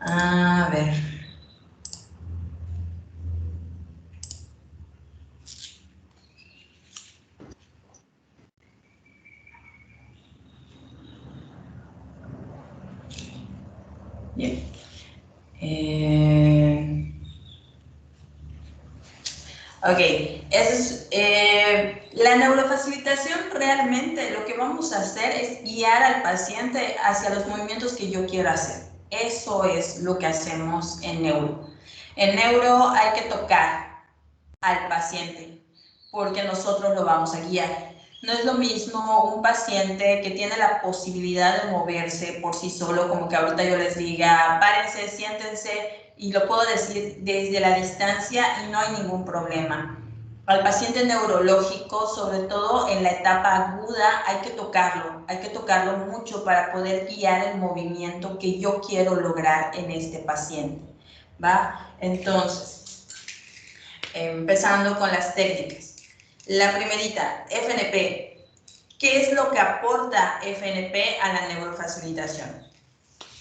A ver. Bien. Ok, la neurofacilitación realmente lo que vamos a hacer es guiar al paciente hacia los movimientos que yo quiero hacer. Eso es lo que hacemos en neuro. En neuro hay que tocar al paciente porque nosotros lo vamos a guiar. No es lo mismo un paciente que tiene la posibilidad de moverse por sí solo, como que ahorita yo les diga, párense, siéntense, y lo puedo decir desde la distancia y no hay ningún problema. Al paciente neurológico, sobre todo en la etapa aguda, hay que tocarlo mucho para poder guiar el movimiento que yo quiero lograr en este paciente, ¿va? Entonces, empezando con las técnicas. La primerita, FNP. ¿Qué es lo que aporta FNP a la neurofacilitación?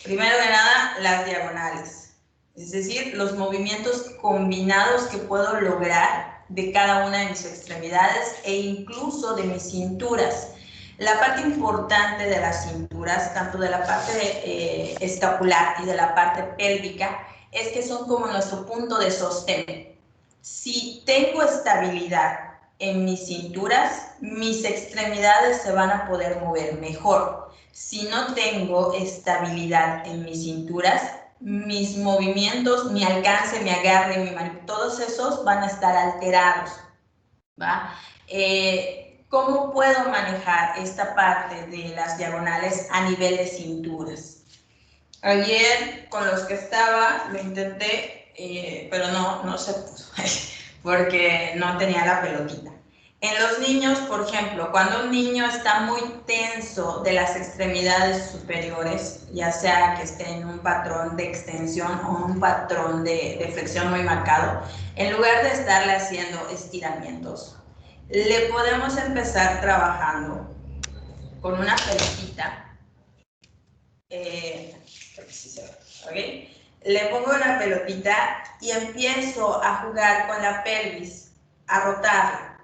Primero de nada, las diagonales, es decir, los movimientos combinados que puedo lograr de cada una de mis extremidades e incluso de mis cinturas. La parte importante de las cinturas, tanto de la parte escapular y de la parte pélvica, es que son como nuestro punto de sostén. Si tengo estabilidad en mis cinturas, mis extremidades se van a poder mover mejor. Si no tengo estabilidad en mis cinturas, mis movimientos, mi alcance, mi agarre, mi mano, todos esos van a estar alterados, ¿va? ¿Cómo puedo manejar esta parte de las diagonales a nivel de cinturas? Ayer con los que estaba lo intenté, pero no se pudo porque no tenía la pelotita. En los niños, por ejemplo, cuando un niño está muy tenso de las extremidades superiores, ya sea que esté en un patrón de extensión o un patrón de flexión muy marcado, en lugar de estarle haciendo estiramientos, le podemos empezar trabajando con una pelotita. ¿Okay? Le pongo una pelotita y empiezo a jugar con la pelvis, a rotarla,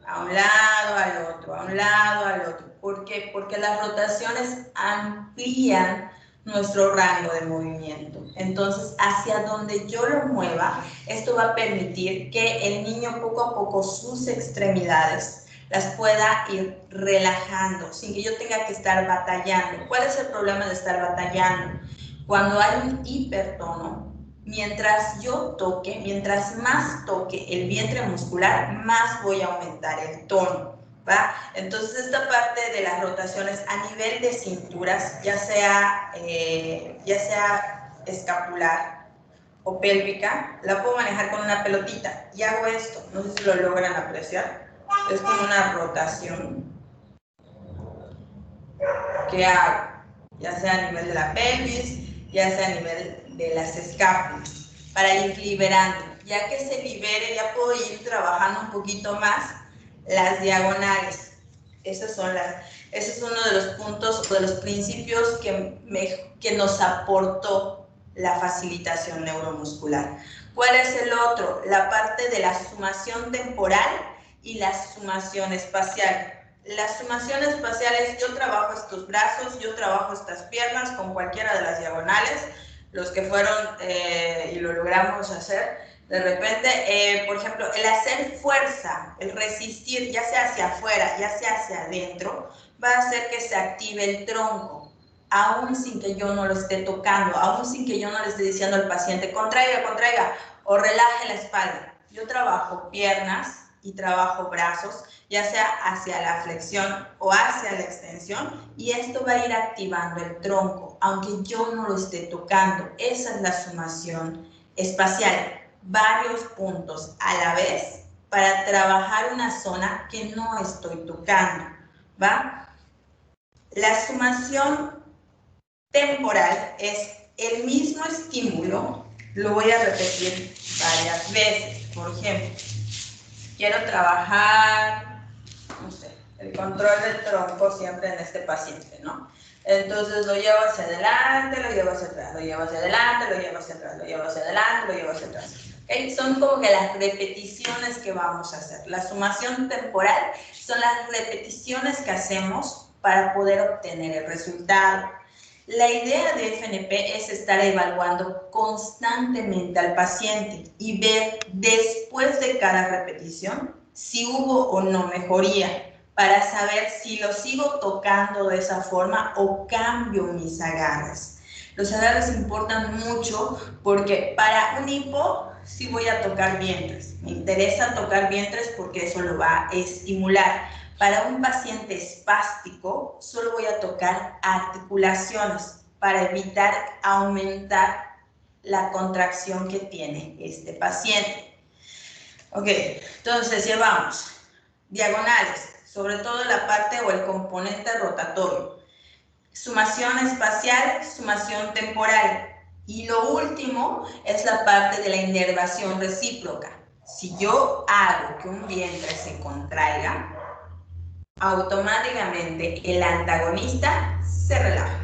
a un lado, al otro, a un lado, al otro. ¿Por qué? Porque las rotaciones amplían nuestro rango de movimiento. Entonces, hacia donde yo lo mueva, esto va a permitir que el niño poco a poco sus extremidades las pueda ir relajando sin que yo tenga que estar batallando. ¿Cuál es el problema de estar batallando? Cuando hay un hipertono, mientras yo toque, mientras más toque el vientre muscular, más voy a aumentar el tono, ¿va? Entonces esta parte de las rotaciones a nivel de cinturas, ya sea escapular o pélvica, la puedo manejar con una pelotita y hago esto, no sé si lo logran apreciar, es como una rotación que hago, ya sea a nivel de la pelvis, ya sea a nivel de las escápulas, para ir liberando. Ya que se libere, ya puedo ir trabajando un poquito más las diagonales. Ese es uno de los puntos o de los principios que nos aportó la facilitación neuromuscular. ¿Cuál es el otro? La parte de la sumación temporal y la sumación espacial. Las sumaciones espaciales, yo trabajo estos brazos, yo trabajo estas piernas con cualquiera de las diagonales, los que fueron y lo logramos hacer. De repente, por ejemplo, el hacer fuerza, el resistir, ya sea hacia afuera, ya sea hacia adentro, va a hacer que se active el tronco, aún sin que yo no lo esté tocando, aún sin que yo no le esté diciendo al paciente, contraiga, contraiga, o relaje la espalda. Yo trabajo piernas y trabajo brazos, ya sea hacia la flexión o hacia la extensión, y esto va a ir activando el tronco, aunque yo no lo esté tocando. Esa es la sumación espacial, varios puntos a la vez para trabajar una zona que no estoy tocando, ¿va? La sumación temporal es el mismo estímulo, lo voy a repetir varias veces. Por ejemplo, quiero trabajar, no sé, el control del tronco siempre en este paciente, ¿no? Entonces lo llevo hacia adelante, lo llevo hacia atrás, lo llevo hacia adelante, lo llevo hacia atrás, lo llevo hacia adelante, lo llevo hacia atrás. ¿Okay? Son como que las repeticiones que vamos a hacer. La sumación temporal son las repeticiones que hacemos para poder obtener el resultado. La idea de FNP es estar evaluando constantemente al paciente y ver después de cada repetición si hubo o no mejoría, para saber si lo sigo tocando de esa forma o cambio mis agarres. Los agarres importan mucho porque para un hipo sí voy a tocar vientres. Me interesa tocar vientres porque eso lo va a estimular. Para un paciente espástico solo voy a tocar articulaciones para evitar aumentar la contracción que tiene este paciente. Ok, entonces llevamos diagonales, sobre todo la parte o el componente rotatorio. Sumación espacial, sumación temporal. Y lo último es la parte de la inervación recíproca. Si yo hago que un vientre se contraiga, automáticamente el antagonista se relaja.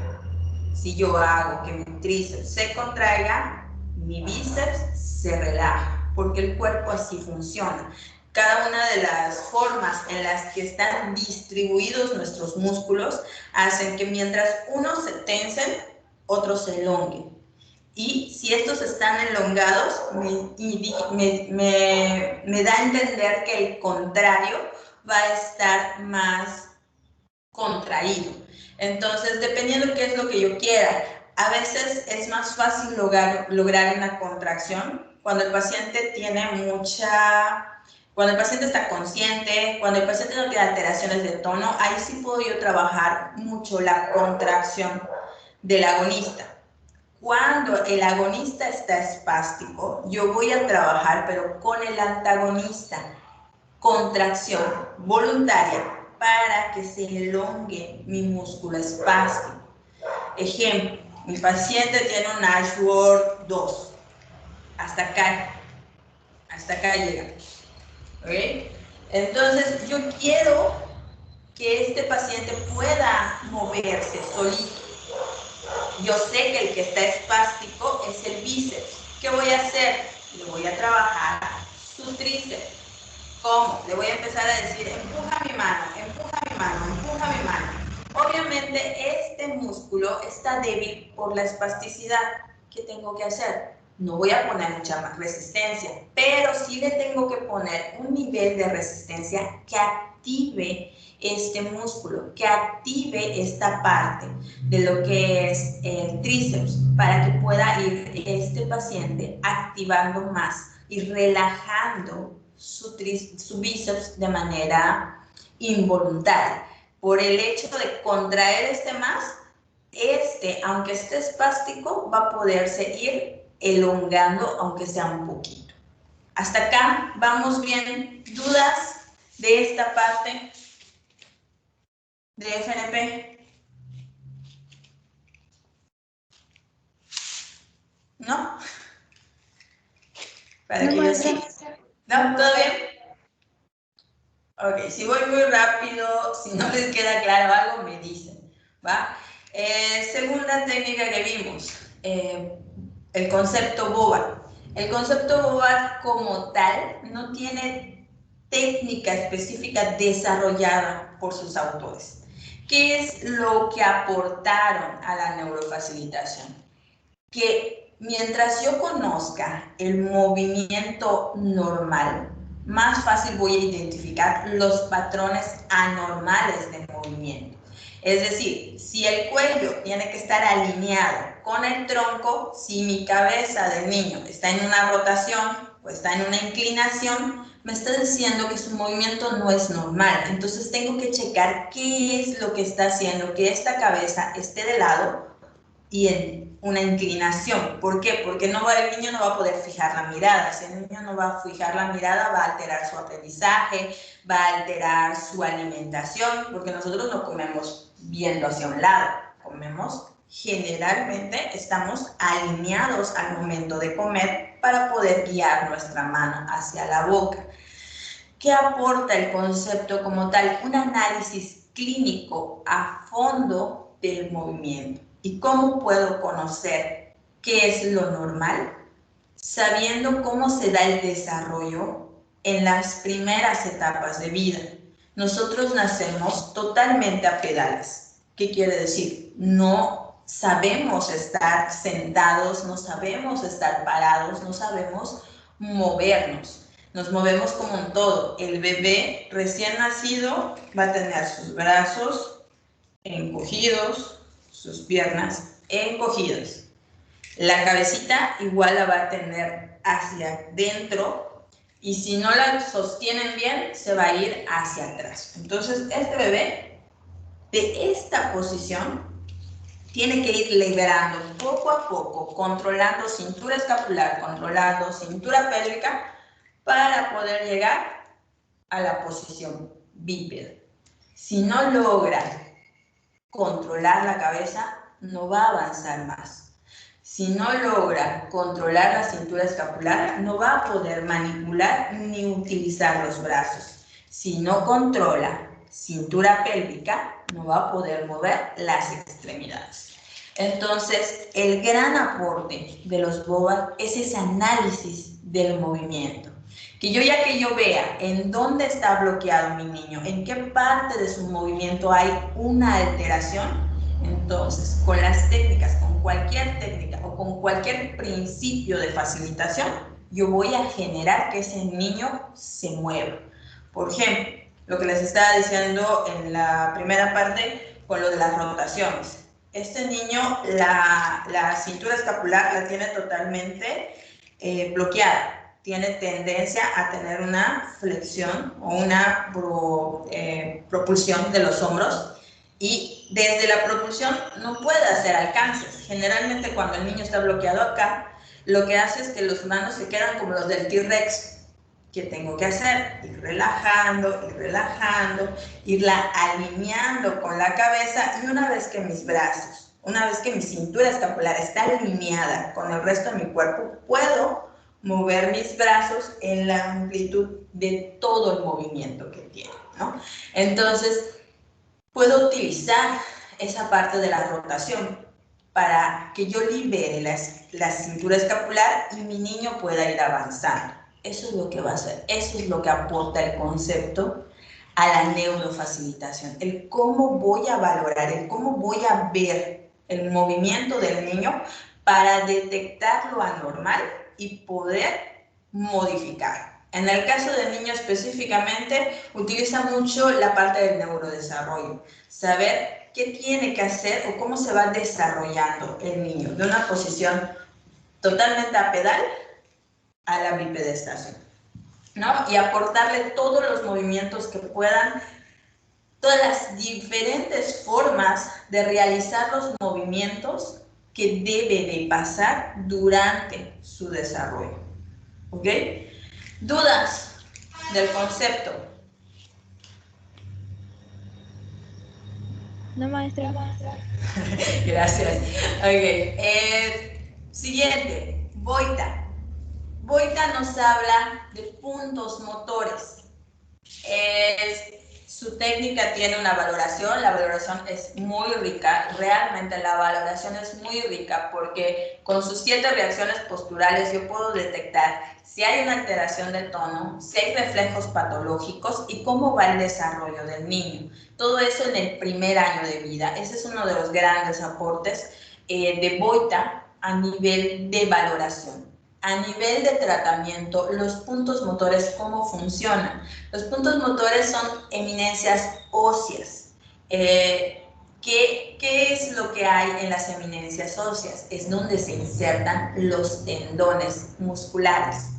Si yo hago que mi tríceps se contraiga, mi bíceps se relaja, porque el cuerpo así funciona. Cada una de las formas en las que están distribuidos nuestros músculos hacen que mientras unos se tensen, otros se elonguen. Y si estos están elongados, me da a entender que el contrario va a estar más contraído. Entonces, dependiendo qué es lo que yo quiera, a veces es más fácil lograr una contracción cuando el paciente cuando el paciente está consciente, cuando el paciente no tiene alteraciones de tono, ahí sí puedo yo trabajar mucho la contracción del agonista. Cuando el agonista está espástico, yo voy a trabajar, pero con el antagonista, contracción voluntaria para que se elongue mi músculo espástico. Ejemplo, mi paciente tiene un Ashworth 2. Hasta acá llega. ¿Okay? Entonces, yo quiero que este paciente pueda moverse solito. Yo sé que el que está espástico es el bíceps. ¿Qué voy a hacer? Le voy a trabajar su tríceps. ¿Cómo? Le voy a empezar a decir, empuja mi mano, empuja mi mano, empuja mi mano. Obviamente este músculo está débil por la espasticidad. ¿Qué tengo que hacer? No voy a poner mucha más resistencia, pero sí le tengo que poner un nivel de resistencia que active este músculo, que active esta parte de lo que es el tríceps, para que pueda ir este paciente activando más y relajando su bíceps de manera involuntaria. Por el hecho de contraer más, aunque esté espástico, va a poderse ir elongando, aunque sea un poquito. Hasta acá, ¿vamos bien? ¿Dudas de esta parte de FNP? ¿No? Para que yo siga. ¿No? ¿Todo bien? Ok, si voy muy rápido, si no les queda claro algo, me dicen, ¿va? Segunda técnica que vimos, el concepto BOBA. El concepto BOBA como tal no tiene técnica específica desarrollada por sus autores. ¿Qué es lo que aportaron a la neurofacilitación? Que mientras yo conozca el movimiento normal, más fácil voy a identificar los patrones anormales de movimiento. Es decir, si el cuello tiene que estar alineado con el tronco, si mi cabeza del niño está en una rotación o está en una inclinación, me está diciendo que su movimiento no es normal. Entonces tengo que checar qué es lo que está haciendo que esta cabeza esté de lado y en una inclinación. ¿Por qué? Porque el niño no va a poder fijar la mirada. Si el niño no va a fijar la mirada, va a alterar su aprendizaje, va a alterar su alimentación, porque nosotros no comemos viendo hacia un lado, comemos generalmente, estamos alineados al momento de comer para poder guiar nuestra mano hacia la boca. ¿Qué aporta el concepto como tal? Un análisis clínico a fondo del movimiento. ¿Y cómo puedo conocer qué es lo normal? Sabiendo cómo se da el desarrollo en las primeras etapas de vida. Nosotros nacemos totalmente a pedales. ¿Qué quiere decir? No sabemos estar sentados, no sabemos estar parados, no sabemos movernos. Nos movemos como un todo. El bebé recién nacido va a tener sus brazos encogidos, sus piernas encogidas. La cabecita igual la va a tener hacia adentro y si no la sostienen bien, se va a ir hacia atrás. Entonces, este bebé, de esta posición, tiene que ir liberando poco a poco, controlando cintura escapular, controlando cintura pélvica, para poder llegar a la posición bípeda. Si no logra controlar la cabeza, no va a avanzar más. Si no logra controlar la cintura escapular, no va a poder manipular ni utilizar los brazos. Si no controla cintura pélvica, no va a poder mover las extremidades. Entonces, el gran aporte de los BOBA es ese análisis del movimiento. Que yo vea en dónde está bloqueado mi niño, en qué parte de su movimiento hay una alteración, entonces con las técnicas, con cualquier técnica o con cualquier principio de facilitación, yo voy a generar que ese niño se mueva. Por ejemplo, lo que les estaba diciendo en la primera parte con lo de las rotaciones. Este niño, la cintura escapular la tiene totalmente bloqueada. Tiene tendencia a tener una flexión o una propulsión de los hombros y desde la propulsión no puede hacer alcances. Generalmente cuando el niño está bloqueado acá, lo que hace es que los manos se quedan como los del T-Rex. ¿Qué tengo que hacer? Ir relajando, irla alineando con la cabeza y una vez que mis brazos, una vez que mi cintura escapular está alineada con el resto de mi cuerpo, puedo mover mis brazos en la amplitud de todo el movimiento que tiene, ¿no? Entonces, puedo utilizar esa parte de la rotación para que yo libere la cintura escapular y mi niño pueda ir avanzando. Eso es lo que va a hacer, eso es lo que aporta el concepto a la neurofacilitación, el cómo voy a valorar, el cómo voy a ver el movimiento del niño para detectar lo anormal y poder modificar. En el caso del niño específicamente, utiliza mucho la parte del neurodesarrollo, saber qué tiene que hacer o cómo se va desarrollando el niño de una posición totalmente a pedal a la bipedestación, ¿no? Y aportarle todos los movimientos que puedan, todas las diferentes formas de realizar los movimientos que debe de pasar durante su desarrollo, ¿ok? ¿Dudas del concepto? No, maestra. Gracias. Ok. Siguiente, Boita. Boita nos habla de puntos motores. Su técnica tiene una valoración, la valoración es muy rica, realmente la valoración es muy rica porque con sus 7 reacciones posturales yo puedo detectar si hay una alteración de tono, si hay reflejos patológicos y cómo va el desarrollo del niño. Todo eso en el primer año de vida. Ese es uno de los grandes aportes de Boita a nivel de valoración. A nivel de tratamiento, los puntos motores, ¿cómo funcionan? Los puntos motores son eminencias óseas. ¿Qué es lo que hay en las eminencias óseas? Es donde se insertan los tendones musculares.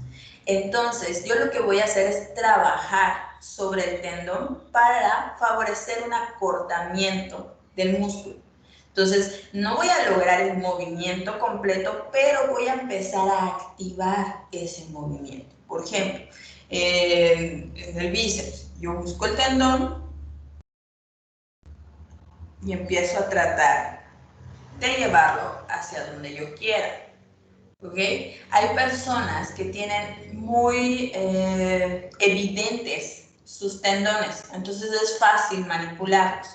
Entonces, yo lo que voy a hacer es trabajar sobre el tendón para favorecer un acortamiento del músculo. Entonces, no voy a lograr el movimiento completo, pero voy a empezar a activar ese movimiento. Por ejemplo, en el bíceps, yo busco el tendón y empiezo a tratar de llevarlo hacia donde yo quiera. ¿Ok? Hay personas que tienen muy evidentes sus tendones, entonces es fácil manipularlos.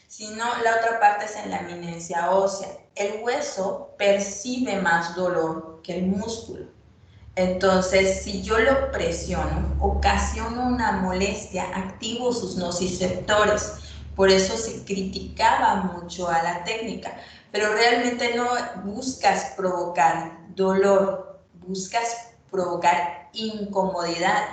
sino la otra parte es en la eminencia ósea. El hueso percibe más dolor que el músculo. Entonces, si yo lo presiono, ocasiono una molestia, activo sus nociceptores. Por eso se criticaba mucho a la técnica, pero realmente no buscas provocar dolor, buscas provocar incomodidad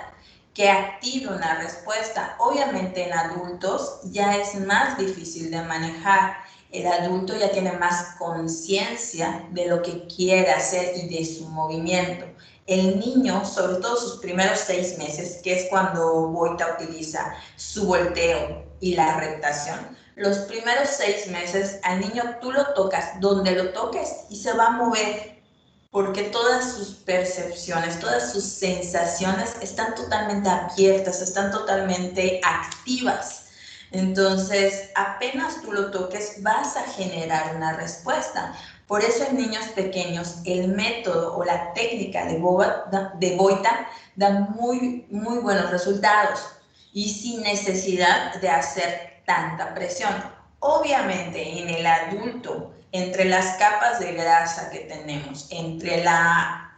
que active una respuesta. Obviamente en adultos ya es más difícil de manejar. El adulto ya tiene más conciencia de lo que quiere hacer y de su movimiento. El niño, sobre todo sus primeros 6 meses, que es cuando Boita utiliza su volteo y la rectación, los primeros 6 meses al niño tú lo tocas donde lo toques y se va a mover, porque todas sus percepciones, todas sus sensaciones están totalmente abiertas, están totalmente activas. Entonces, apenas tú lo toques, vas a generar una respuesta. Por eso en niños pequeños el método o la técnica de Boita da muy buenos resultados y sin necesidad de hacer tanta presión. Obviamente en el adulto, entre las capas de grasa que tenemos, entre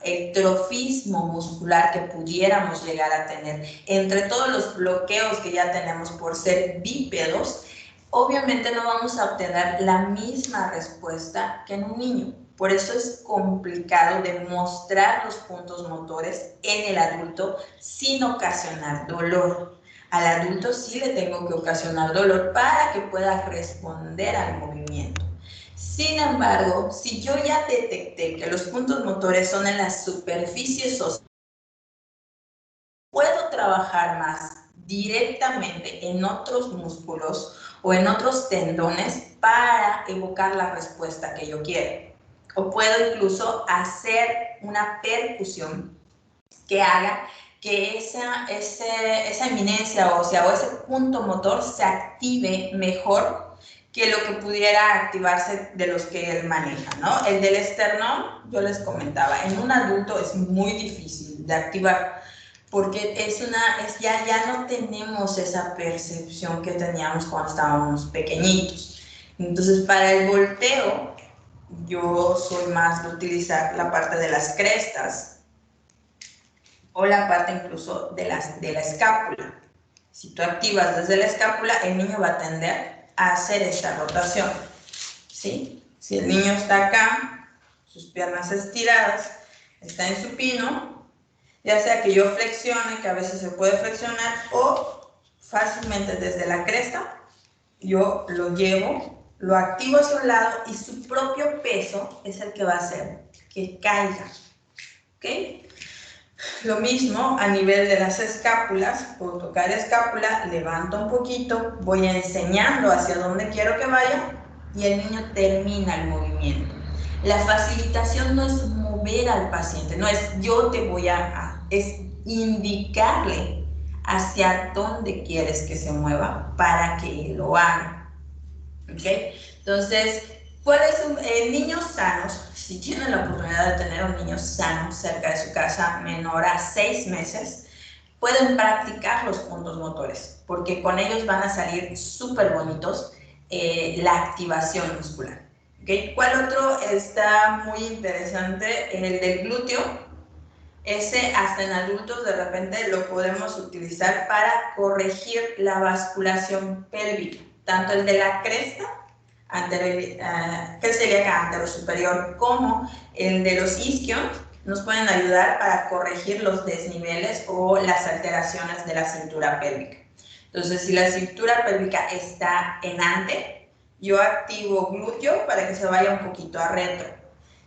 el trofismo muscular que pudiéramos llegar a tener, entre todos los bloqueos que ya tenemos por ser bípedos, obviamente no vamos a obtener la misma respuesta que en un niño. Por eso es complicado demostrar los puntos motores en el adulto sin ocasionar dolor. Al adulto sí le tengo que ocasionar dolor para que pueda responder al movimiento. Sin embargo, si yo ya detecté que los puntos motores son en las superficies óseas, puedo trabajar más directamente en otros músculos o en otros tendones para evocar la respuesta que yo quiero. O puedo incluso hacer una percusión que haga que esa eminencia ósea o ese punto motor se active mejor que lo que pudiera activarse de los que él maneja, ¿no? El del esternón, yo les comentaba, en un adulto es muy difícil de activar porque ya no tenemos esa percepción que teníamos cuando estábamos pequeñitos. Entonces, para el volteo, yo soy más de utilizar la parte de las crestas o la parte incluso de la escápula. Si tú activas desde la escápula, el niño va a tender a hacer esta rotación, ¿sí? Si el niño está acá, sus piernas estiradas, está en supino, ya sea que yo flexione, que a veces se puede flexionar, o fácilmente desde la cresta, yo lo llevo, lo activo hacia un lado y su propio peso es el que va a hacer que caiga, ¿ok? Lo mismo a nivel de las escápulas, puedo tocar escápula, levanto un poquito, voy enseñando hacia dónde quiero que vaya y el niño termina el movimiento. La facilitación no es mover al paciente, no es yo te voy es indicarle hacia dónde quieres que se mueva para que lo haga. ¿Ok? Entonces, ¿cuáles son niños sanos? Si tienen la oportunidad de tener un niño sano cerca de su casa menor a 6 meses, pueden practicar los puntos motores, porque con ellos van a salir súper bonitos la activación muscular. ¿Okay? ¿Cuál otro está muy interesante? El del glúteo. Ese hasta en adultos de repente lo podemos utilizar para corregir la basculación pélvica, tanto el de la cresta, cresta ilíaca anterosuperior, como el de los isquios, nos pueden ayudar para corregir los desniveles o las alteraciones de la cintura pélvica. Entonces, si la cintura pélvica está en ante, yo activo glúteo para que se vaya un poquito a retro.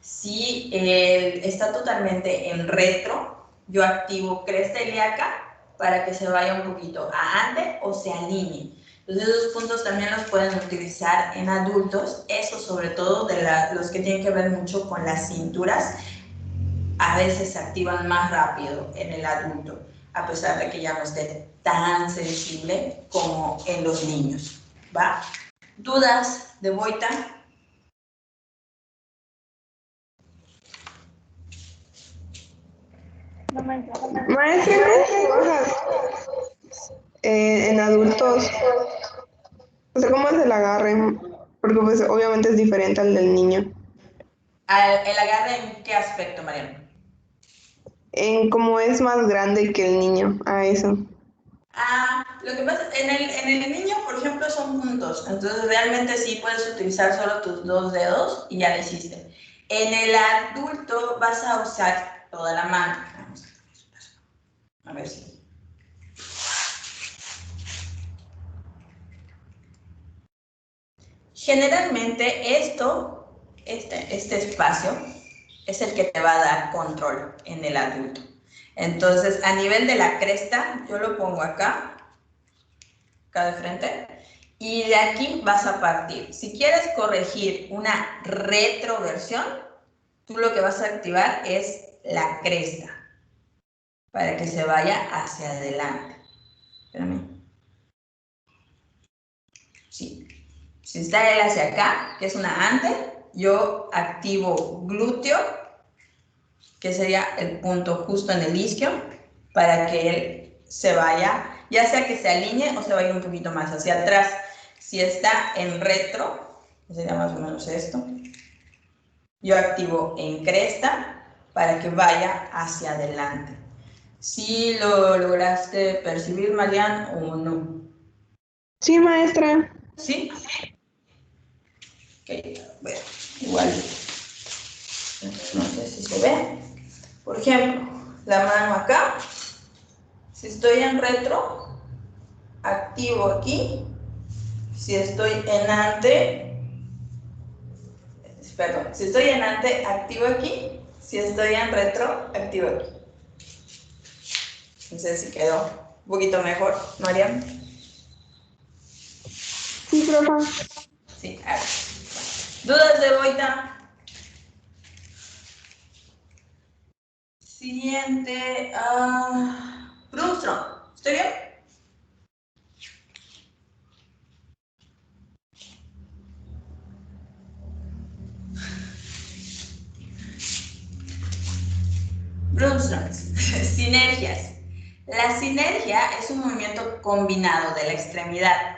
Si está totalmente en retro, yo activo cresta ilíaca para que se vaya un poquito a ante o se alinee. Entonces, esos puntos también los pueden utilizar en adultos, eso sobre todo de los que tienen que ver mucho con las cinturas, a veces se activan más rápido en el adulto, a pesar de que ya no esté tan sensible como en los niños, ¿va? ¿Dudas de Boita? Maestra, ¿cómo trabajas en adultos? O O sea, ¿cómo es el agarre? Porque pues obviamente es diferente al del niño. ¿El agarre en qué aspecto, Mariana? En cómo es más grande que el niño, a eso. Lo que pasa, en el niño, por ejemplo, son puntos, entonces realmente sí puedes utilizar solo tus dos dedos y ya lo hiciste. En el adulto vas a usar toda la mano. A ver si. Generalmente este espacio, es el que te va a dar control en el adulto. Entonces, a nivel de la cresta, yo lo pongo acá de frente, y de aquí vas a partir. Si quieres corregir una retroversión, tú lo que vas a activar es la cresta, para que se vaya hacia adelante. Espérame. Sí. Si está él hacia acá, que es una ante, yo activo glúteo, que sería el punto justo en el isquio, para que él se vaya, ya sea que se alinee o se vaya un poquito más hacia atrás. Si está en retro, que sería más o menos esto, yo activo en cresta para que vaya hacia adelante. ¿Sí lo lograste percibir, Marian, o no? Sí, maestra. ¿Sí? Ok, bueno, igual, no sé si se ve. Por ejemplo, la mano acá, si estoy en retro, activo aquí. Si estoy en ante, perdón, si estoy en ante, activo aquí. Si estoy en retro, activo aquí. No sé si quedó un poquito mejor, Mariam. Sí, profa. Sí, a ver. ¿Dudas de Boita? Siguiente. Brunstrom. ¿Estoy bien? Brunstrom. Sinergias. La sinergia es un movimiento combinado de la extremidad.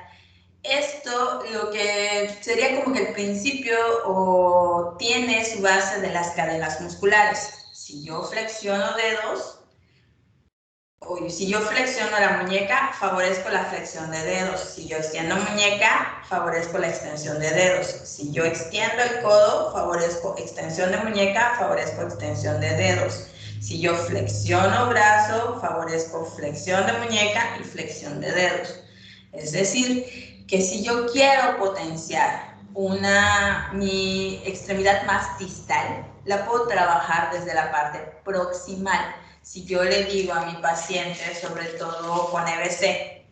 Esto lo que sería como que el principio o tiene su base de las cadenas musculares. Si yo flexiono dedos, o si yo flexiono la muñeca, favorezco la flexión de dedos. Si yo extiendo muñeca, favorezco la extensión de dedos. Si yo extiendo el codo, favorezco extensión de muñeca, favorezco extensión de dedos. Si yo flexiono brazo, favorezco flexión de muñeca y flexión de dedos. Es decir, que si yo quiero potenciar mi extremidad más distal, la puedo trabajar desde la parte proximal. Si yo le digo a mi paciente, sobre todo con EBC,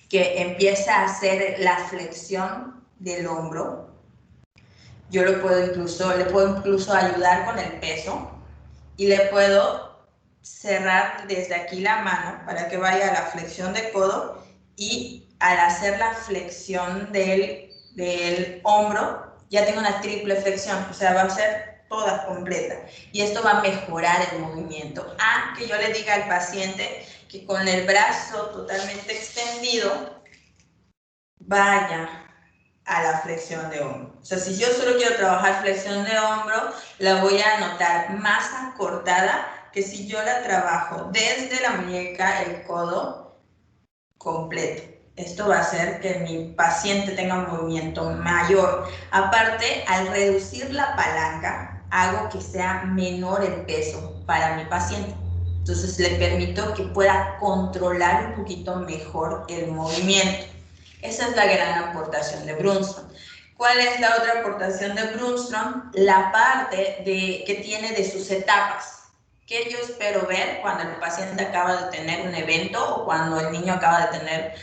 que empieza a hacer la flexión del hombro, yo le puedo incluso ayudar con el peso y le puedo cerrar desde aquí la mano para que vaya a la flexión de codo, y al hacer la flexión del hombro ya tengo una triple flexión, o sea, va a ser toda completa, y esto va a mejorar el movimiento. Que yo le diga al paciente que con el brazo totalmente extendido vaya a la flexión de hombro. O sea, si yo solo quiero trabajar flexión de hombro, la voy a notar más acortada que si yo la trabajo desde la muñeca, el codo completo. Esto va a hacer que mi paciente tenga un movimiento mayor. Aparte, al reducir la palanca, hago que sea menor el peso para mi paciente. Entonces, le permito que pueda controlar un poquito mejor el movimiento. Esa es la gran aportación de Brunstrom. ¿Cuál es la otra aportación de Brunstrom? La parte que tiene de sus etapas. ¿Qué yo espero ver cuando el paciente acaba de tener un evento o cuando el niño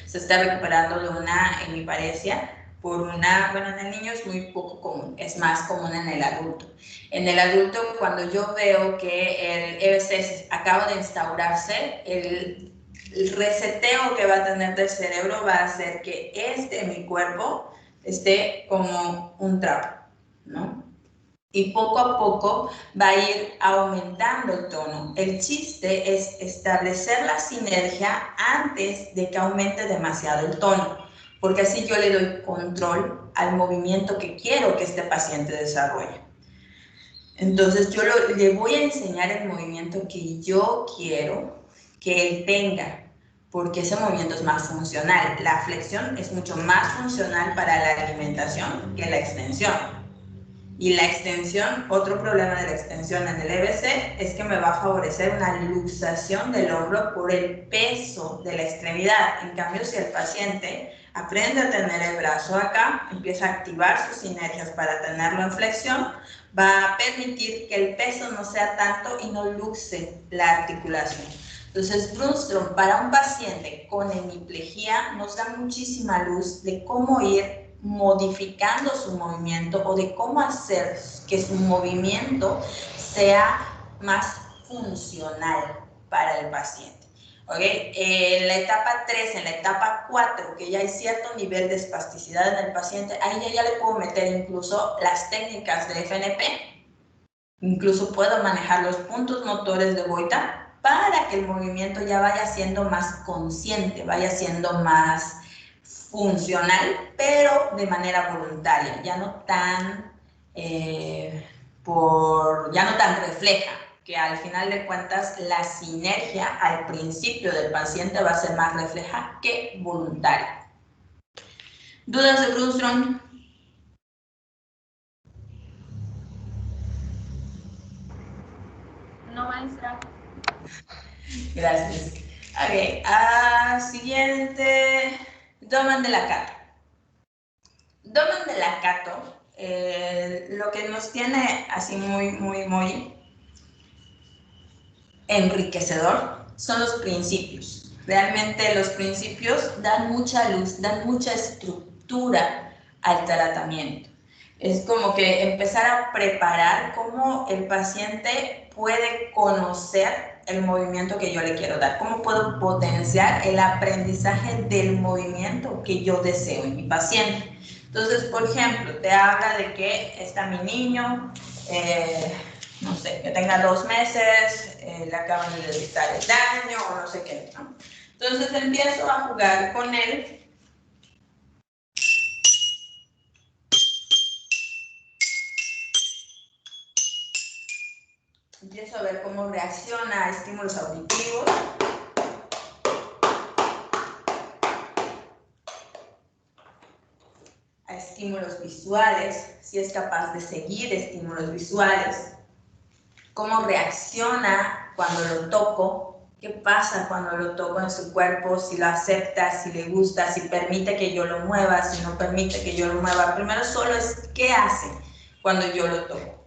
se está recuperando de una hemiparesia? Bueno, en el niño es muy poco común, es más común en el adulto. En el adulto, cuando yo veo que el EBC acaba de instaurarse, el reseteo que va a tener del cerebro va a hacer que mi cuerpo esté como un trapo, ¿no? Y poco a poco va a ir aumentando el tono. El chiste es establecer la sinergia antes de que aumente demasiado el tono. porque así yo le doy control al movimiento que quiero que este paciente desarrolle. Entonces yo le voy a enseñar el movimiento que yo quiero que él tenga, porque ese movimiento es más funcional. La flexión es mucho más funcional para la alimentación que la extensión. Y la extensión, otro problema de la extensión en el EBC es que me va a favorecer una luxación del hombro por el peso de la extremidad. En cambio, si el paciente aprende a tener el brazo acá, empieza a activar sus sinergias para tenerlo en flexión, va a permitir que el peso no sea tanto y no luxe la articulación. Entonces, Brunstrom para un paciente con hemiplegia nos da muchísima luz de cómo ir modificando su movimiento o de cómo hacer que su movimiento sea más funcional para el paciente. ¿Okay? En la etapa 3, en la etapa 4, que ya hay cierto nivel de espasticidad en el paciente, ahí ya le puedo meter incluso las técnicas de FNP, incluso puedo manejar los puntos motores de Boita para que el movimiento ya vaya siendo más consciente, vaya siendo más funcional, pero de manera voluntaria, ya no tan refleja, que al final de cuentas la sinergia al principio del paciente va a ser más refleja que voluntaria. ¿Dudas de Brunstrom? No, maestra. Gracias. Ok, siguiente, Doman de Lacato. Doman de Lacato, lo que nos tiene así muy enriquecedor son los principios. Realmente los principios dan mucha luz, dan mucha estructura al tratamiento. Es como que empezar a preparar cómo el paciente puede conocer el movimiento que yo le quiero dar, cómo puedo potenciar el aprendizaje del movimiento que yo deseo en mi paciente. Entonces, por ejemplo, te habla de que está mi niño, no sé, que tenga 2 meses, le acaban de detectar el daño o no sé qué, ¿no? Entonces empiezo a jugar con él. Empiezo a ver cómo reacciona a estímulos auditivos. A estímulos visuales, si es capaz de seguir estímulos visuales. Cómo reacciona cuando lo toco, qué pasa cuando lo toco en su cuerpo, si lo acepta, si le gusta, si permite que yo lo mueva, si no permite que yo lo mueva. Primero solo es qué hace cuando yo lo toco.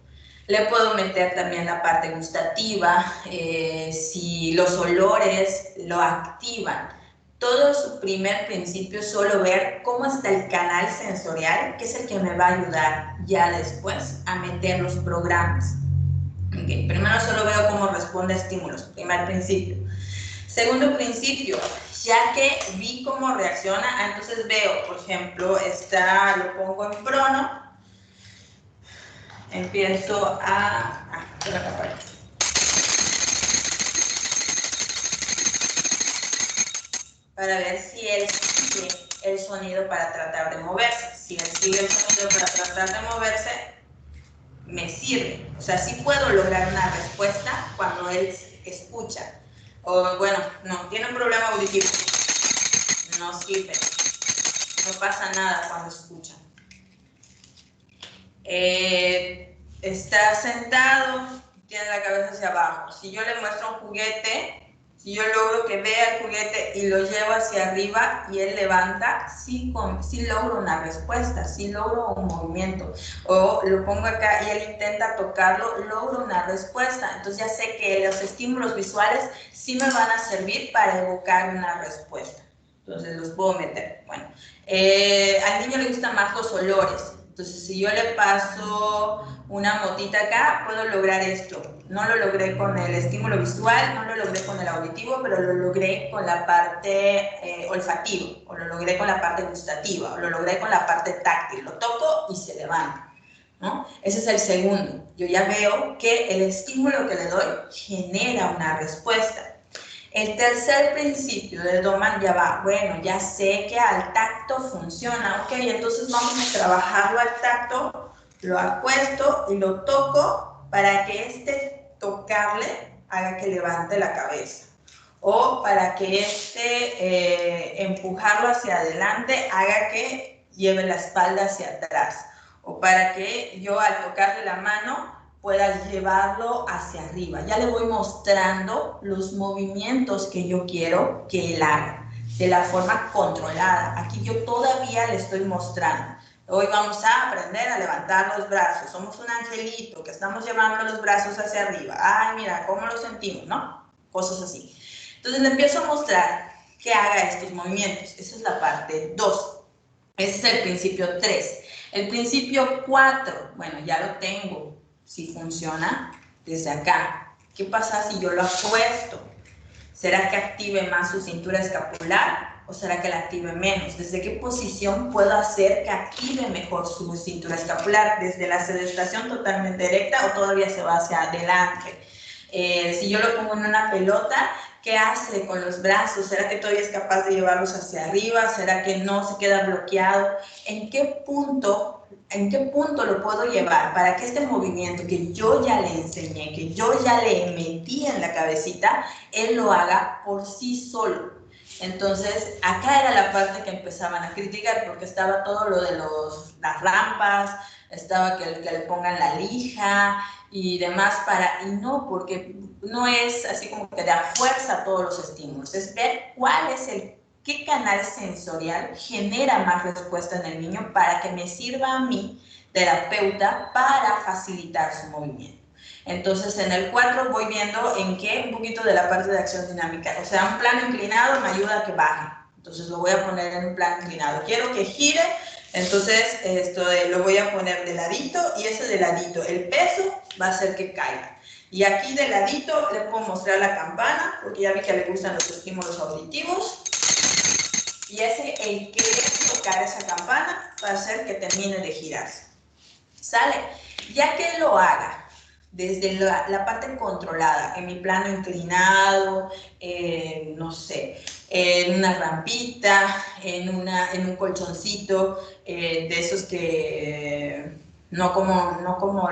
Le puedo meter también la parte gustativa, si los olores lo activan. Todo su primer principio es solo ver cómo está el canal sensorial, que es el que me va a ayudar ya después a meter los programas. Okay. Primero solo veo cómo responde a estímulos, primer principio. Segundo principio, ya que vi cómo reacciona, entonces veo, por ejemplo, lo pongo en prono, empiezo para ver si él sigue el sonido para tratar de moverse. Si él sigue el sonido para tratar de moverse, me sirve. O sea, sí puedo lograr una respuesta cuando él escucha. O bueno, no, tiene un problema auditivo. No sirve. No pasa nada cuando escucha. Está sentado, tiene la cabeza hacia abajo. Si yo le muestro un juguete, si yo logro que vea el juguete y lo llevo hacia arriba y él levanta, sí logro una respuesta, sí logro un movimiento. O lo pongo acá y él intenta tocarlo, logro una respuesta. Entonces ya sé que los estímulos visuales sí me van a servir para evocar una respuesta. Entonces los puedo meter. Bueno, al niño le gustan más los olores. Entonces, si yo le paso una motita acá, puedo lograr esto. No lo logré con el estímulo visual, no lo logré con el auditivo, pero lo logré con la parte olfativa, o lo logré con la parte gustativa, o lo logré con la parte táctil. Lo toco y se levanta, ¿no? Ese es el segundo. Yo ya veo que el estímulo que le doy genera una respuesta. El tercer principio de Doman ya va, bueno, ya sé que al tacto funciona, ok, entonces vamos a trabajarlo al tacto, lo acuesto y lo toco para que este tocarle haga que levante la cabeza. O para que empujarlo hacia adelante haga que lleve la espalda hacia atrás. O para que yo al tocarle la mano pueda llevarlo hacia arriba. Ya le voy mostrando los movimientos que yo quiero que él haga, de la forma controlada. Aquí yo todavía le estoy mostrando. Hoy vamos a aprender a levantar los brazos. Somos un angelito que estamos llevando los brazos hacia arriba. Ay, mira, ¿cómo lo sentimos, no? Cosas así. Entonces le empiezo a mostrar que haga estos movimientos. Esa es la parte 2. Ese es el principio 3. El principio 4, bueno, ya lo tengo. Si funciona desde acá. ¿Qué pasa si yo lo acuesto? ¿Será que active más su cintura escapular o será que la active menos? ¿Desde qué posición puedo hacer que active mejor su cintura escapular? ¿Desde la sedestación totalmente erecta o todavía se va hacia adelante? Si yo lo pongo en una pelota, ¿qué hace con los brazos? ¿Será que todavía es capaz de llevarlos hacia arriba? ¿Será que no se queda bloqueado? ¿En qué punto lo puedo llevar para que este movimiento que yo ya le enseñé, que yo ya le metí en la cabecita, él lo haga por sí solo? Entonces, acá era la parte que empezaban a criticar porque estaba todo lo de las rampas, estaba que le pongan la lija y demás y no, porque no es así como que da fuerza a todos los estímulos, es ver qué canal sensorial genera más respuesta en el niño para que me sirva a mí, terapeuta, para facilitar su movimiento. Entonces, en el 4 voy viendo en qué, un poquito de la parte de acción dinámica. O sea, un plano inclinado me ayuda a que baje. Entonces, lo voy a poner en un plano inclinado. Quiero que gire, entonces lo voy a poner de ladito y ese de ladito, el peso va a hacer que caiga. Y aquí de ladito le puedo mostrar la campana, porque ya vi que le gustan los estímulos auditivos. Y el querer tocar esa campana va a hacer que termine de girarse. ¿Sale? Ya que lo haga desde la parte controlada, en mi plano inclinado, no sé, en una rampita, en un colchoncito, de esos que no como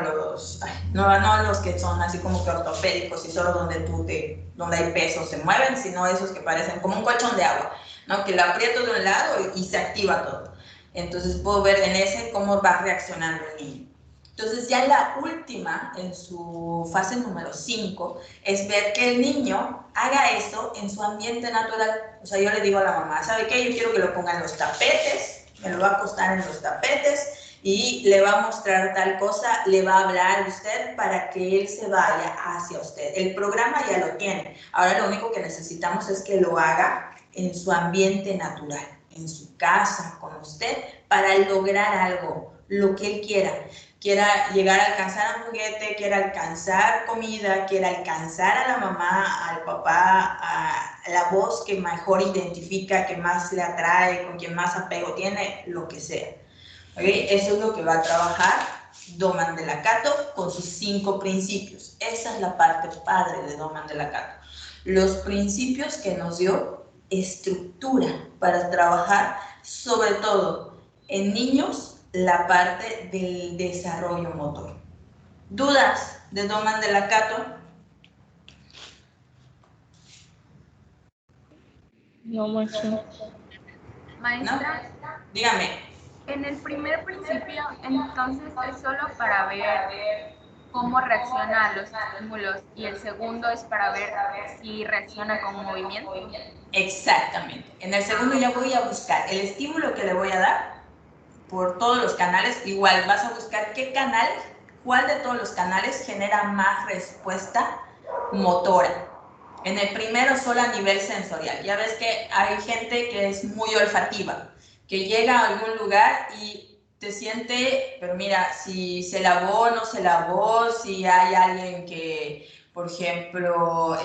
los, no los que son así como que ortopédicos y solo donde hay peso se mueven, sino esos que parecen como un colchón de agua, ¿no? Que lo aprieto de un lado y se activa todo. Entonces puedo ver en ese cómo va reaccionando el niño. Entonces ya la última, en su fase número 5, es ver que el niño haga eso en su ambiente natural. O sea, yo le digo a la mamá, ¿sabe qué? Yo quiero que lo ponga en los tapetes, me lo va a acostar en los tapetes y le va a mostrar tal cosa, le va a hablar a usted para que él se vaya hacia usted. El programa ya lo tiene. Ahora lo único que necesitamos es que lo haga en su ambiente natural, en su casa, con usted, para lograr algo, lo que él quiera llegar a alcanzar un juguete, quiera alcanzar comida, quiera alcanzar a la mamá, al papá, a la voz que mejor identifica, que más le atrae, con quien más apego tiene, lo que sea. ¿Okay? Eso es lo que va a trabajar Doman de Lakatos con sus 5 principios. Esa es la parte padre de Doman de Lakatos. Los principios que nos dio estructura para trabajar, sobre todo en niños, la parte del desarrollo motor. ¿Dudas de Doman de Lakatos? No, maestra. Maestra, ¿No? Dígame. en el primer principio, entonces es solo para ver cómo reacciona a los estímulos y el segundo es para ver si reacciona con movimiento. Exactamente. En el segundo ya voy a buscar el estímulo que le voy a dar por todos los canales. Igual vas a buscar qué canal, cuál de todos los canales genera más respuesta motora. En el primero solo a nivel sensorial. Ya ves que hay gente que es muy olfativa, que llega a algún lugar y te siente, pero mira, si se lavó o no se lavó, si hay alguien que, por ejemplo,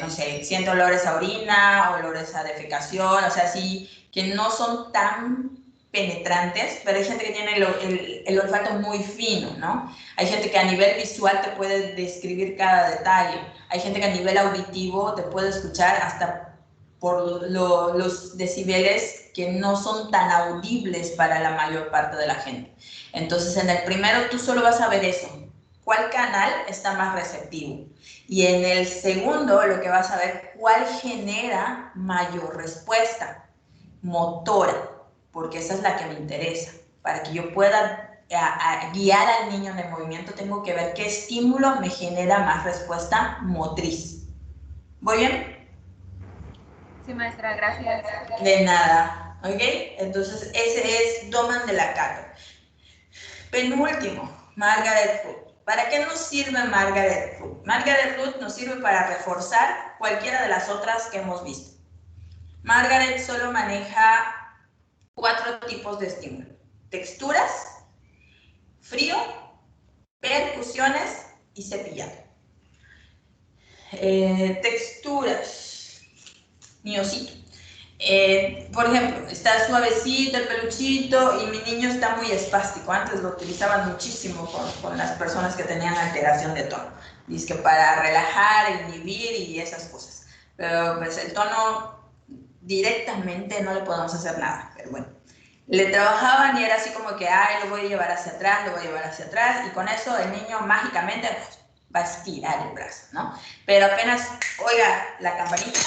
no sé, siente olores a orina, olores a defecación, o sea, sí, que no son tan penetrantes, pero hay gente que tiene el olfato muy fino, ¿no? Hay gente que a nivel visual te puede describir cada detalle. Hay gente que a nivel auditivo te puede escuchar hasta por los decibeles que no son tan audibles para la mayor parte de la gente. Entonces, en el primero tú solo vas a ver eso. ¿Cuál canal está más receptivo? Y en el segundo lo que vas a ver, ¿cuál genera mayor respuesta motora? Porque esa es la que me interesa. Para que yo pueda guiar al niño en el movimiento, tengo que ver qué estímulo me genera más respuesta motriz. ¿Voy bien? Sí, maestra, gracias. De nada, ¿ok? Entonces, ese es Doman de la Cato. Penúltimo, Margaret Root. ¿Para qué nos sirve Margaret Root? Margaret Root nos sirve para reforzar cualquiera de las otras que hemos visto. Margaret solo maneja 4 tipos de estímulo: texturas, frío, percusiones y cepillado. Texturas, mi osito. Por ejemplo, está suavecito el peluchito y mi niño está muy espástico. Antes lo utilizaban muchísimo con las personas que tenían alteración de tono. Dice que para relajar, inhibir y esas cosas. Pero pues el tono directamente no le podemos hacer nada. Pero bueno, le trabajaban y era así como que, ay, lo voy a llevar hacia atrás, lo voy a llevar hacia atrás. Y con eso el niño mágicamente pues, va a estirar el brazo, ¿no? Pero apenas oiga la campanita,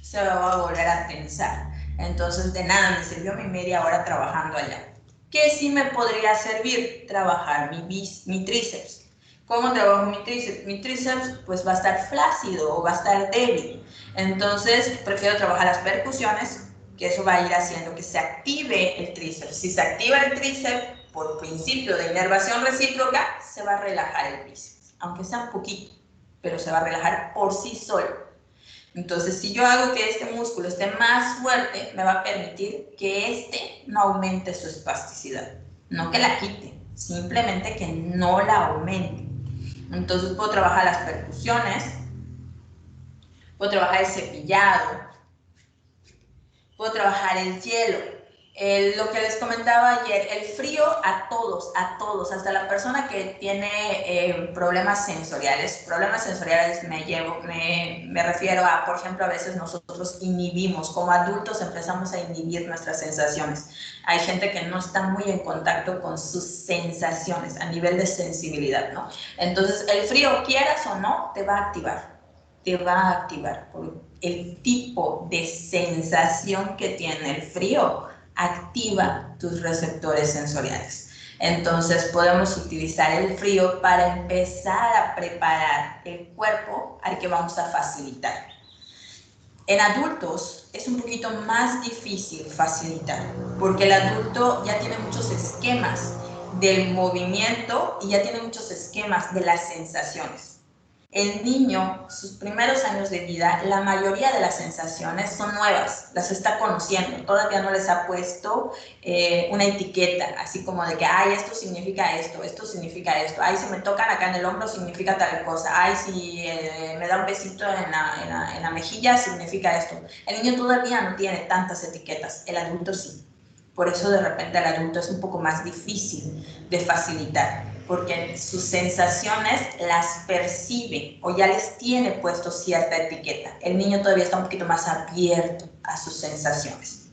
se va a volver a tensar. Entonces, de nada me sirvió mi media hora trabajando allá. ¿Qué sí me podría servir? Trabajar mi tríceps. ¿Cómo trabajo mi tríceps? Mi tríceps pues va a estar flácido o va a estar débil. Entonces, prefiero trabajar las percusiones, que eso va a ir haciendo que se active el tríceps. Si se activa el tríceps, por principio de inervación recíproca, se va a relajar el bíceps, aunque sea un poquito, pero se va a relajar por sí solo. Entonces, si yo hago que este músculo esté más fuerte, me va a permitir que este no aumente su espasticidad. No que la quite, simplemente que no la aumente. Entonces, puedo trabajar las percusiones, puedo trabajar el cepillado, puedo trabajar el hielo. Lo que les comentaba ayer, el frío a todos, hasta la persona que tiene problemas sensoriales me refiero a, por ejemplo, a veces nosotros inhibimos, como adultos empezamos a inhibir nuestras sensaciones. Hay gente que no está muy en contacto con sus sensaciones a nivel de sensibilidad, ¿no? Entonces, el frío, quieras o no, te va a activar. Por el tipo de sensación que tiene el frío activa tus receptores sensoriales. Entonces podemos utilizar el frío para empezar a preparar el cuerpo al que vamos a facilitar. En adultos es un poquito más difícil facilitar, porque el adulto ya tiene muchos esquemas del movimiento y ya tiene muchos esquemas de las sensaciones. El niño, sus primeros años de vida, la mayoría de las sensaciones son nuevas, las está conociendo, todavía no les ha puesto una etiqueta, así como de que, ay, esto significa esto significa esto, ay, si me tocan acá en el hombro significa tal cosa, ay, si me da un besito en la mejilla significa esto. El niño todavía no tiene tantas etiquetas, el adulto sí. Por eso de repente el adulto es un poco más difícil de facilitar, porque sus sensaciones las percibe o ya les tiene puesto cierta etiqueta. El niño todavía está un poquito más abierto a sus sensaciones,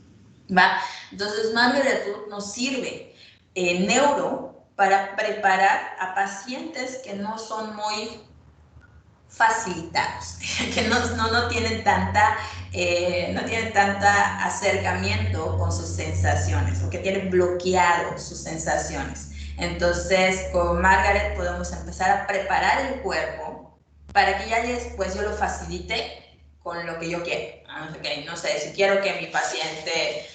¿va? Entonces, Margaret Root nos sirve neuro para preparar a pacientes que no son muy facilitados, que no tienen tanta acercamiento con sus sensaciones o que tienen bloqueado sus sensaciones. Entonces, con Margaret podemos empezar a preparar el cuerpo para que ya después yo lo facilite con lo que yo quiero. Okay, no sé, si quiero que mi paciente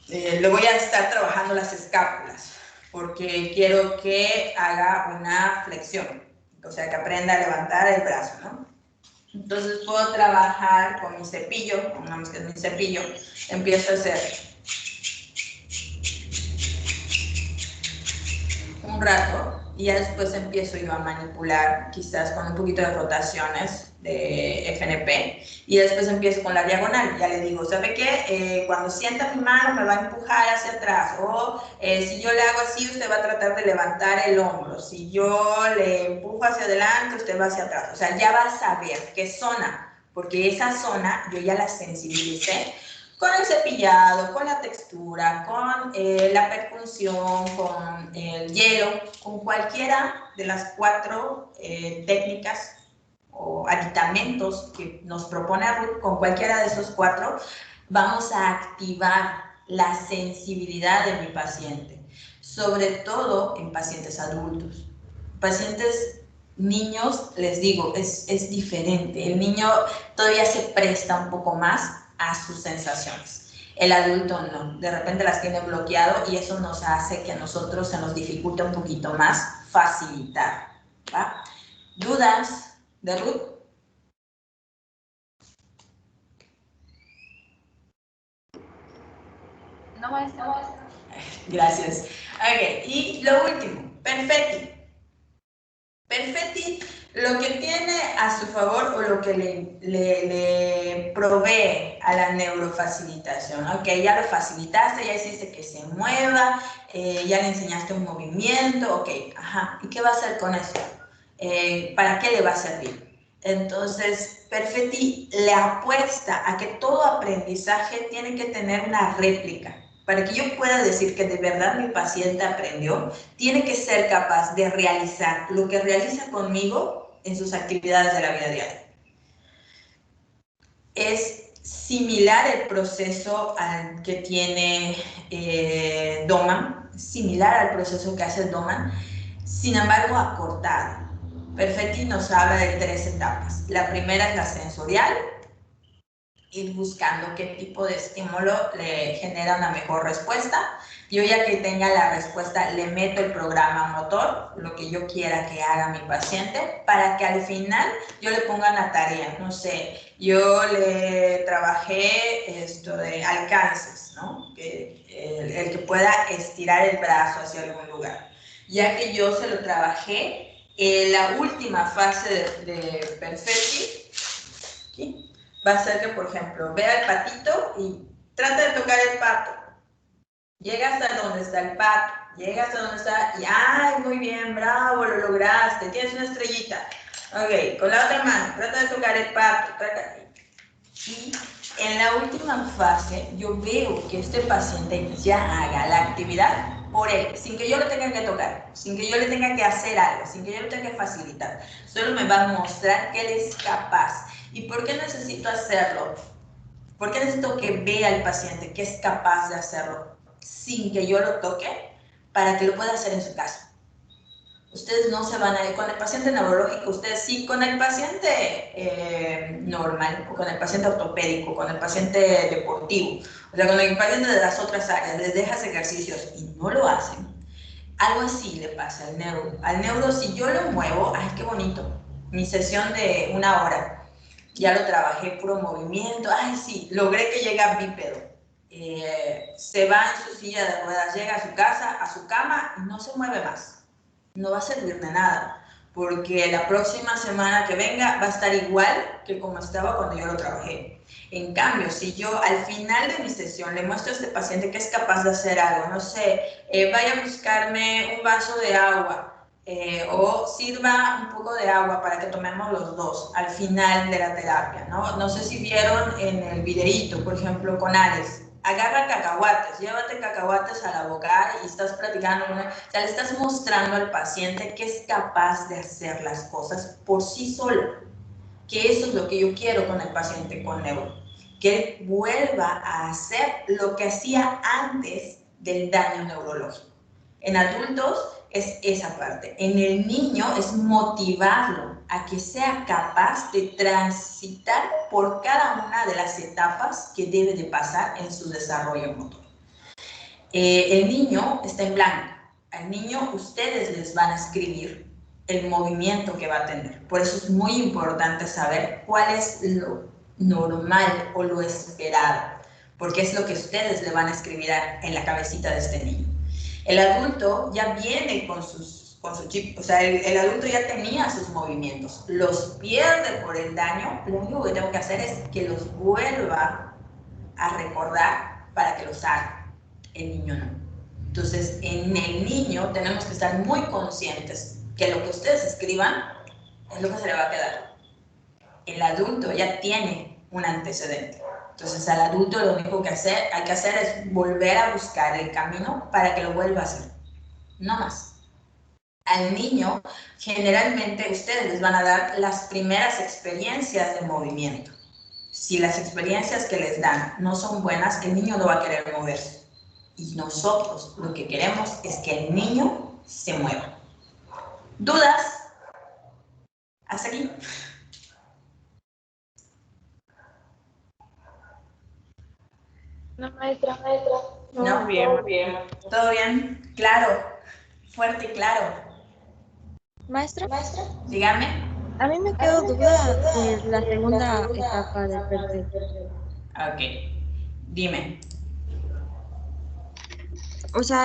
le voy a estar trabajando las escápulas porque quiero que haga una flexión, o sea, que aprenda a levantar el brazo, ¿no? Entonces puedo trabajar con mi cepillo, pongamos que es mi cepillo, empiezo a hacer un rato y ya después empiezo yo a manipular, quizás con un poquito de rotaciones de FNP, y después empiezo con la diagonal. Ya le digo, ¿sabe qué? Cuando sienta mi mano me va a empujar hacia atrás, o si yo le hago así, usted va a tratar de levantar el hombro. Si yo le empujo hacia adelante, usted va hacia atrás. O sea, ya va a saber qué zona, porque esa zona yo ya la sensibilicé con el cepillado, con la textura, con la percusión, con el hielo, con cualquiera de las 4 técnicas o aditamentos que nos propone Ruth, con cualquiera de esos 4, vamos a activar la sensibilidad de mi paciente, sobre todo en pacientes adultos. Pacientes niños, les digo, es diferente. El niño todavía se presta un poco más a sus sensaciones. El adulto no, de repente las tiene bloqueado y eso nos hace que a nosotros se nos dificulte un poquito más facilitar, ¿va? ¿Dudas de Ruth? No, maestra. Gracias. Ok, y lo último, Perfetti. Perfetti lo que tiene a su favor o lo que le provee a la neurofacilitación, ok, ya lo facilitaste, ya hiciste que se mueva, ya le enseñaste un movimiento, ok, ajá, ¿y qué va a hacer con eso? ¿Para qué le va a servir? Entonces, Perfetti le apuesta a que todo aprendizaje tiene que tener una réplica. Para que yo pueda decir que de verdad mi paciente aprendió, tiene que ser capaz de realizar lo que realiza conmigo en sus actividades de la vida diaria. Es similar el proceso al que tiene Doman, similar al proceso que hace Doman, sin embargo acortado. Perfetti nos habla de 3 etapas. La primera es la sensorial, ir buscando qué tipo de estímulo le genera una mejor respuesta. Yo ya que tenga la respuesta, le meto el programa motor, lo que yo quiera que haga mi paciente, para que al final yo le ponga una tarea. No sé, yo le trabajé esto de alcances, ¿no? El que pueda estirar el brazo hacia algún lugar. Ya que yo se lo trabajé, la última fase de Perfetti, ¿sí? Va a ser que, por ejemplo, vea el patito y trata de tocar el pato. Llega hasta donde está el pato, llega hasta donde está, y ¡ay, muy bien, bravo, lo lograste, tienes una estrellita! Ok, con la otra mano, trata de tocar el pato, y en la última fase yo veo que este paciente ya haga la actividad por él, sin que yo lo tenga que tocar, sin que yo le tenga que hacer algo, sin que yo lo tenga que facilitar. Solo me va a mostrar que él es capaz. ¿Y por qué necesito hacerlo? ¿Por qué necesito que vea al paciente que es capaz de hacerlo sin que yo lo toque para que lo pueda hacer en su casa? Ustedes no se van a ir con el paciente neurológico, ustedes sí, con el paciente normal, o con el paciente ortopédico, con el paciente deportivo, o sea, con el paciente de las otras áreas, les dejas ejercicios y no lo hacen. Algo así le pasa al neuro. Al neuro, si yo lo muevo, ¡ay, qué bonito! Mi sesión de 1 hora, ya lo trabajé, puro movimiento, ¡ay, sí! Logré que llegue bípedo. Se va en su silla de ruedas, llega a su casa, a su cama y no se mueve más. No va a servir de nada, porque la próxima semana que venga va a estar igual que como estaba cuando yo lo trabajé. En cambio, si yo al final de mi sesión le muestro a este paciente que es capaz de hacer algo, no sé, vaya a buscarme un vaso de agua, o sirva un poco de agua para que tomemos los dos al final de la terapia, ¿no? No sé si vieron en el videíto, por ejemplo, con Alex. Agarra cacahuates, llévate cacahuates a la boca y estás platicando, o sea, le estás mostrando al paciente que es capaz de hacer las cosas por sí solo, que eso es lo que yo quiero con el paciente con neuro, que él vuelva a hacer lo que hacía antes del daño neurológico. En adultos es esa parte, en el niño es motivarlo a que sea capaz de transitar por cada una de las etapas que debe de pasar en su desarrollo motor. El niño está en blanco. Al niño ustedes les van a escribir el movimiento que va a tener. Por eso es muy importante saber cuál es lo normal o lo esperado, porque es lo que ustedes le van a escribir en la cabecita de este niño. El adulto ya viene con sus con su chip, o sea, el adulto ya tenía sus movimientos, los pierde por el daño, lo único que tengo que hacer es que los vuelva a recordar para que los haga. El niño no. Entonces, en el niño tenemos que estar muy conscientes que lo que ustedes escriban es lo que se le va a quedar. El adulto ya tiene un antecedente. Entonces, al adulto lo único que hay que hacer es volver a buscar el camino para que lo vuelva a hacer. No más. Al niño, generalmente ustedes les van a dar las primeras experiencias de movimiento. Si las experiencias que les dan no son buenas, el niño no va a querer moverse. Y nosotros lo que queremos es que el niño se mueva. ¿Dudas? ¿Hasta aquí? No, maestra. No, Bien. ¿todo bien? Claro, fuerte y claro. Maestra, Dígame. a mí me quedó duda de la segunda etapa del perfil. Ok, dime. O sea,